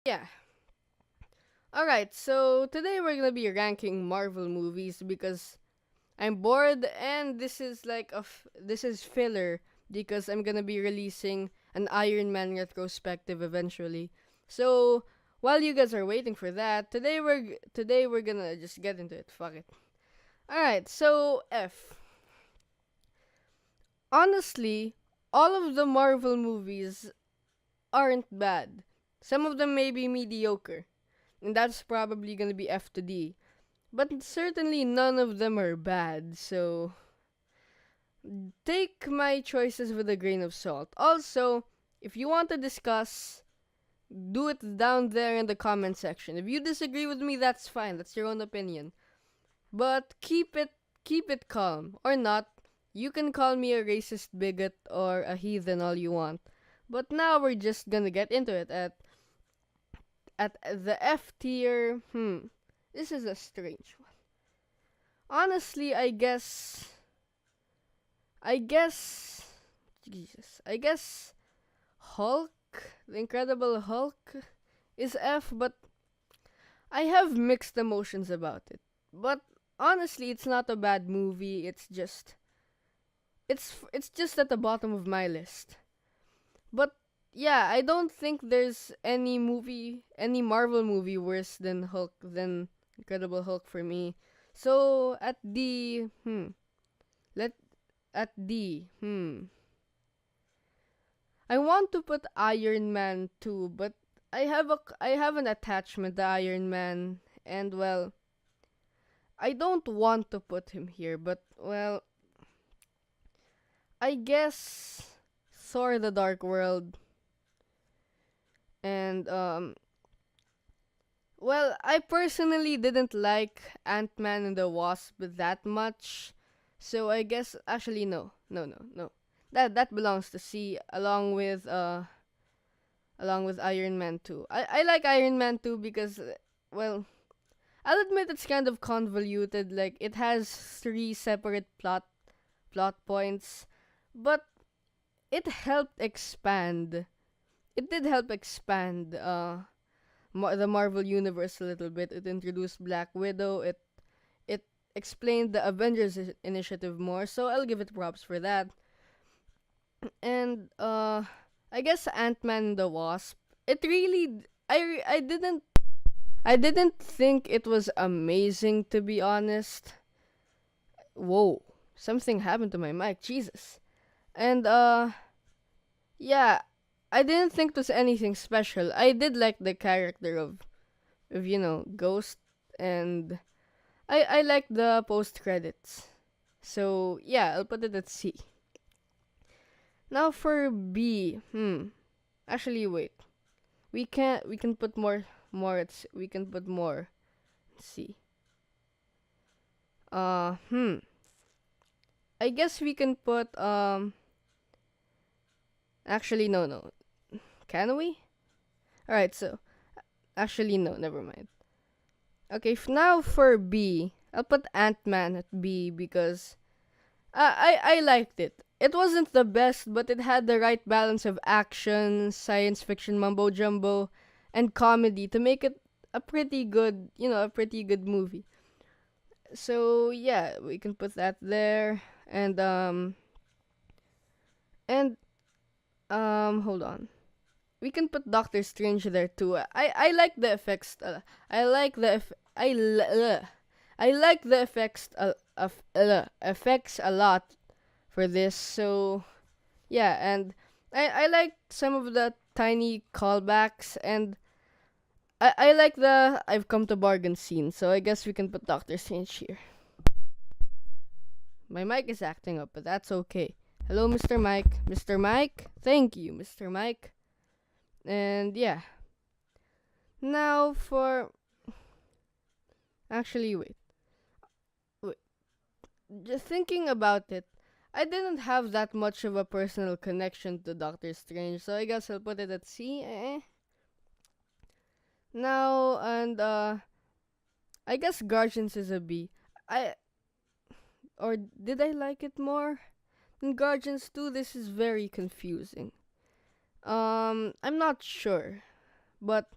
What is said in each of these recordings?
yeah. Alright, so today we're gonna be ranking Marvel movies because I'm bored and this is filler because I'm gonna be releasing an Iron Man retrospective eventually. So while you guys are waiting for that, today we're gonna just get into it. Fuck it. Alright, so F. Honestly, all of the Marvel movies aren't bad. Some of them may be mediocre, and that's probably gonna be F to D. But certainly none of them are bad, so take my choices with a grain of salt. Also, if you want to discuss, do it down there in the comment section. If you disagree with me, that's fine. That's your own opinion. But keep it calm or not. You can call me a racist bigot or a heathen all you want. But now we're just gonna get into it at the F tier. This is a strange one. Honestly, I guess Jesus. I guess Hulk, the Incredible Hulk is F, but I have mixed emotions about it. But honestly, it's not a bad movie. It's just at the bottom of my list. But yeah, I don't think there's any Marvel movie worse than Incredible Hulk for me. So let at D, I want to put Iron Man too, but I have an attachment to Iron Man, and well, I don't want to put him here, but well, I guess Thor: The Dark World and well, I personally didn't like Ant-Man and the Wasp that much, so I guess actually no. That belongs to C along with Iron Man 2. I like Iron Man 2 because well, I'll admit it's kind of convoluted. Like it has three separate plot points, but it helped expand. It did help expand the Marvel universe a little bit. It introduced Black Widow. It explained the Avengers initiative more. So I'll give it props for that. And I guess Ant-Man and the Wasp. It really I didn't think it was amazing, to be honest. Whoa, something happened to my mic. Jesus. And yeah, I didn't think it was anything special. I did like the character of Ghost, and I like the post credits. So yeah, I'll put it at C. Now for B. Actually, wait. We can put we can put more. Let's see. Uh, hmm. I guess we can put actually no. Can we? All right, so actually no, never mind. Okay, now for B. I'll put Ant-Man at B because I liked it. It wasn't the best, but it had the right balance of action, science fiction mumbo jumbo, and comedy to make it a pretty good movie. So yeah, we can put that there, and hold on. We can put Doctor Strange there too. I like the effects. I like the eff- I like the effects a lot for this. So yeah, and I like some of the tiny callbacks, and I like the I've come to bargain scene. So I guess we can put Doctor Strange here. My mic is acting up, but that's okay. Hello, Mr. Mike. Mr. Mike, thank you, Mr. Mike. And yeah, now for actually wait. Just thinking about it, I didn't have that much of a personal connection to Doctor Strange, so I guess I'll put it at C. Now and I guess Guardians is a B. I or did I like it more than Guardians 2? This is very confusing. I'm not sure, but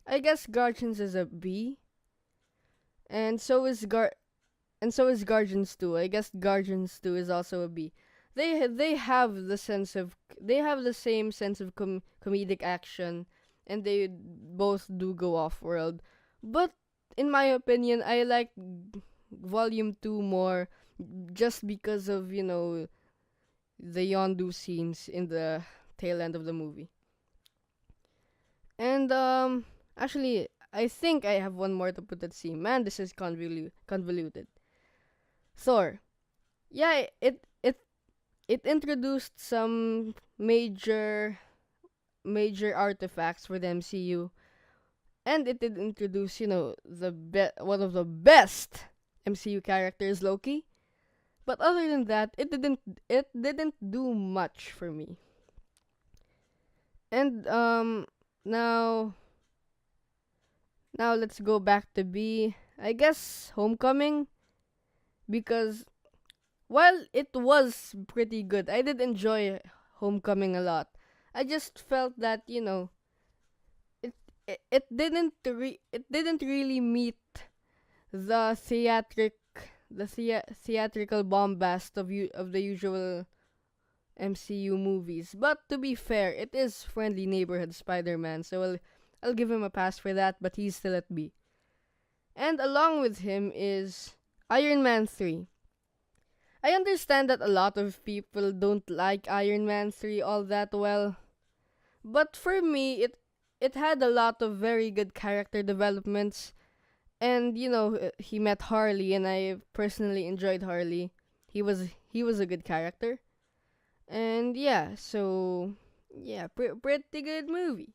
I guess Guardians is a B, and so is Guardians 2. I guess Guardians 2 is also a B. They have they have the same sense of comedic action, and they both do go off world. But in my opinion, I like Volume 2 more, just because of, the Yondu scenes in the tail end of the movie. And actually, I think I have one more to put at C. Man, this is convoluted. Thor. Yeah, it introduced some major artifacts for the MCU, and it did introduce, one of the best MCU characters, Loki. But other than that, it didn't do much for me. And now now let's go back to B. I guess Homecoming, because while it was pretty good, I did enjoy Homecoming a lot. I just felt that, it it didn't really meet the theatrical bombast of the usual MCU movies. But to be fair, it is friendly neighborhood Spider-Man, so I'll give him a pass for that, but he's still at B. And along with him is Iron Man 3. I understand that a lot of people don't like Iron Man 3 all that well, but for me it had a lot of very good character developments, and he met Harley, and I personally enjoyed Harley. He was a good character. And yeah, so yeah, pretty good movie.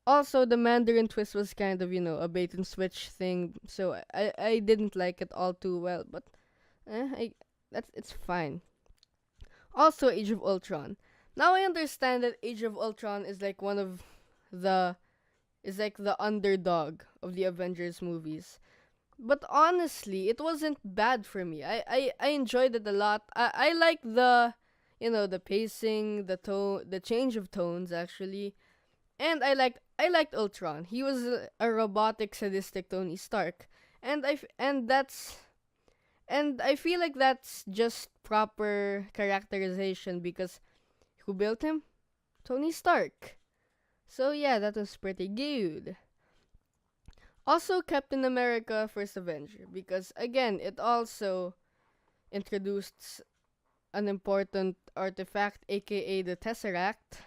Also, the Mandarin twist was kind of, a bait and switch thing, so I didn't like it all too well, but it's fine. Also, Age of Ultron. Now I understand that Age of Ultron is like the the underdog of the Avengers movies. But honestly, it wasn't bad for me. I enjoyed it a lot. I like the pacing, the tone, the change of tones actually. And I liked Ultron. He was a robotic, sadistic Tony Stark. And I feel like that's just proper characterization, because who built him? Tony Stark. So yeah, that was pretty good. Also, Captain America First Avenger, because again, it also introduced an important artifact, aka the Tesseract.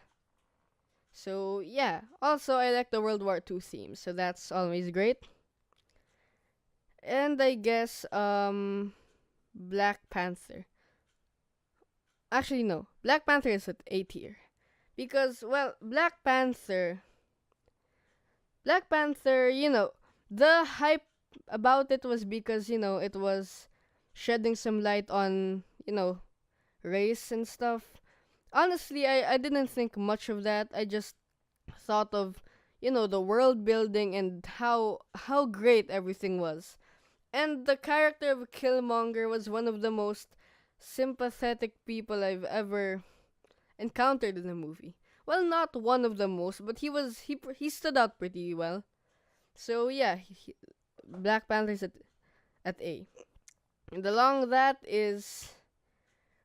So yeah, also I like the World War II theme, so that's always great. And I guess Black Panther. Actually no, Black Panther is at A tier. Because, well, Black Panther, the hype about it was because, it was shedding some light on, race and stuff. Honestly, I didn't think much of that. I just thought of, the world building and how great everything was. And the character of Killmonger was one of the most sympathetic people I've ever encountered in a movie. Well, not one of the most, but he stood out pretty well. So yeah, Black Panther's at A. And along that is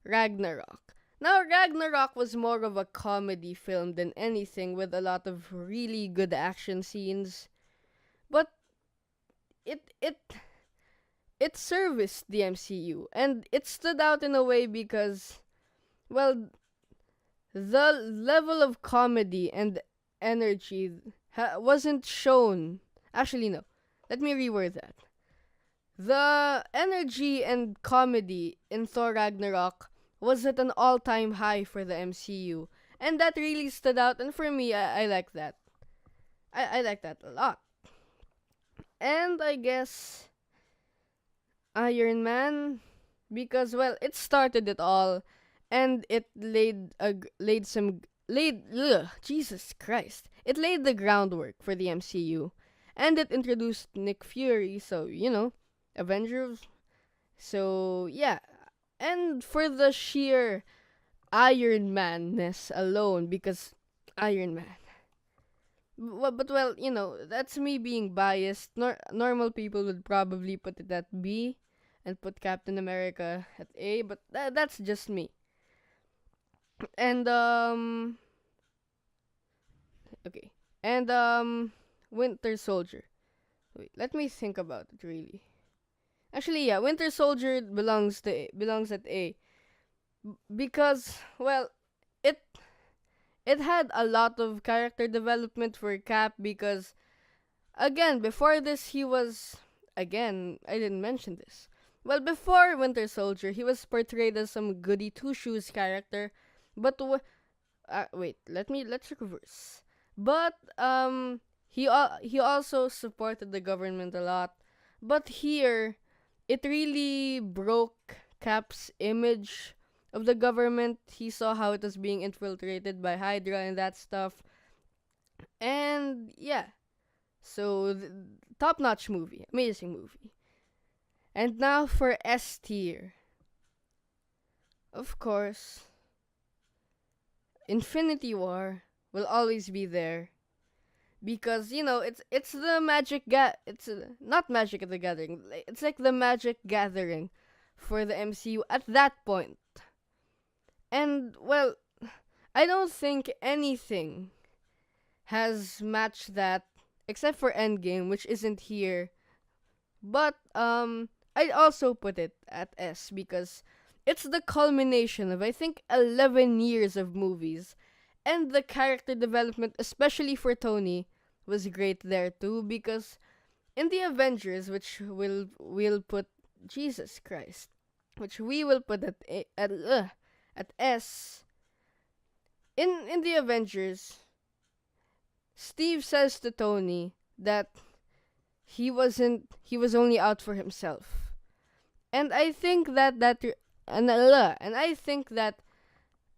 Ragnarok. Now, Ragnarok was more of a comedy film than anything, with a lot of really good action scenes. But it it it serviced the MCU, and it stood out in a way because, well, the level of comedy and energy wasn't shown. Actually, no. Let me reword that. The energy and comedy in Thor Ragnarok was at an all-time high for the MCU, and that really stood out. And for me, I like that. I like that a lot. And I guess Iron Man, because, well, it started it all, and it Jesus Christ, it laid the groundwork for the MCU, and it introduced Nick Fury, so Avengers. So yeah, and for the sheer Iron Manness alone, because Iron Man, But well, that's me being biased. Normal people would probably put it at B and put Captain America at A, but that's just me. And okay. And Winter Soldier. Wait, let me think about it really. Actually, yeah, Winter Soldier belongs at A because well, it it had a lot of character development for Cap because again, before this he was again, I didn't mention this. Well, before Winter Soldier, he was portrayed as some goody two shoes character, but wait, let's reverse. But he also supported the government a lot. But here it really broke Cap's image of the government. He saw how it was being infiltrated by Hydra and that stuff. And yeah, so top-notch movie, amazing movie. And now for S tier. Of course, Infinity War will always be there because it's the it's not Magic at the Gathering. It's like the Magic Gathering for the MCU at that point. And well, I don't think anything has matched that except for Endgame, which isn't here. But I'd also put it at S because it's the culmination of I think 11 years of movies, and the character development, especially for Tony, was great there too because in the Avengers, which we'll put Jesus Christ, which we will put at S. In the Avengers, Steve says to Tony that he was only out for himself. And I think and I think that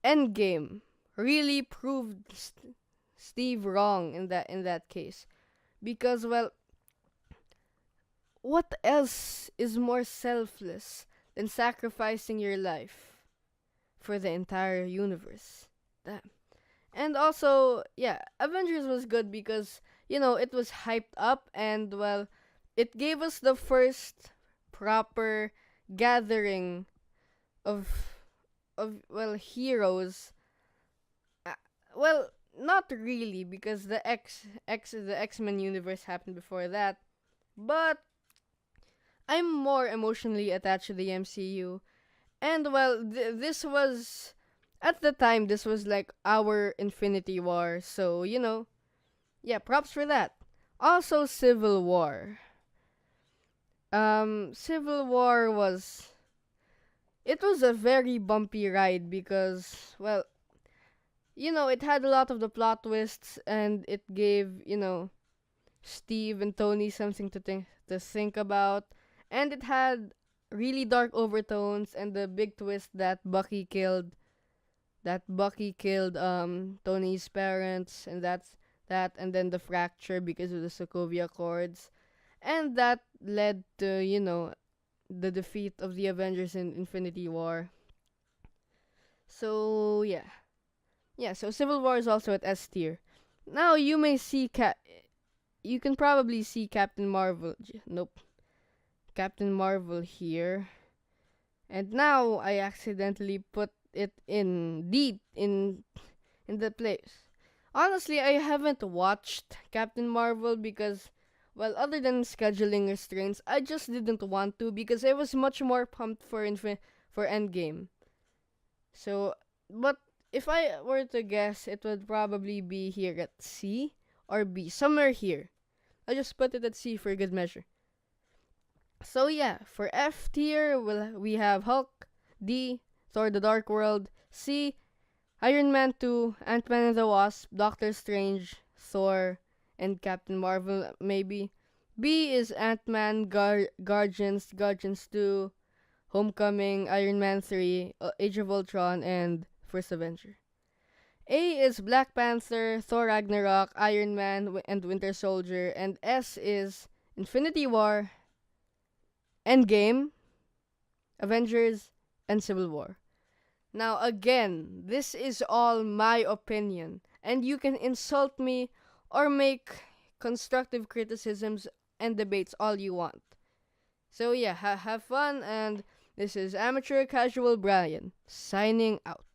Endgame really proved Steve wrong in that case because well, what else is more selfless than sacrificing your life for the entire universe? Damn. And also, yeah, Avengers was good because it was hyped up and well, it gave us the first proper gathering of heroes. Uh, well, not really because the X-Men universe happened before that, but I'm more emotionally attached to the MCU. And well, this was at the time this was like our Infinity War, so yeah, props for that. Also, Civil War. Civil War was it was a very bumpy ride because well, it had a lot of the plot twists and it gave Steve and Tony something to think about, and it had really dark overtones and the big twist that Bucky killed Tony's parents, and and then the fracture because of the Sokovia Accords, and that led to the defeat of the Avengers in Infinity War. So yeah. So Civil War is also at S tier. Now you can probably see Captain Marvel. Nope, Captain Marvel here. And now I accidentally put it in the place. Honestly, I haven't watched Captain Marvel because well, other than scheduling restraints, I just didn't want to because I was much more pumped for Endgame. So, but if I were to guess, it would probably be here at C or B, somewhere here. I just put it at C for good measure. So yeah, for F tier, we have Hulk, D, Thor: The Dark World, C, Iron Man 2, Ant-Man and the Wasp, Doctor Strange, Thor, and Captain Marvel maybe. B is Ant-Man, Guardians 2, Homecoming, Iron Man 3, Age of Ultron, and First Avenger. A is Black Panther, Thor Ragnarok, Iron Man, and Winter Soldier, and S is Infinity War, Endgame, Avengers, and Civil War. Now, again, this is all my opinion, and you can insult me or make constructive criticisms and debates all you want. So yeah, have fun, and this is Amateur Casual Brian signing out.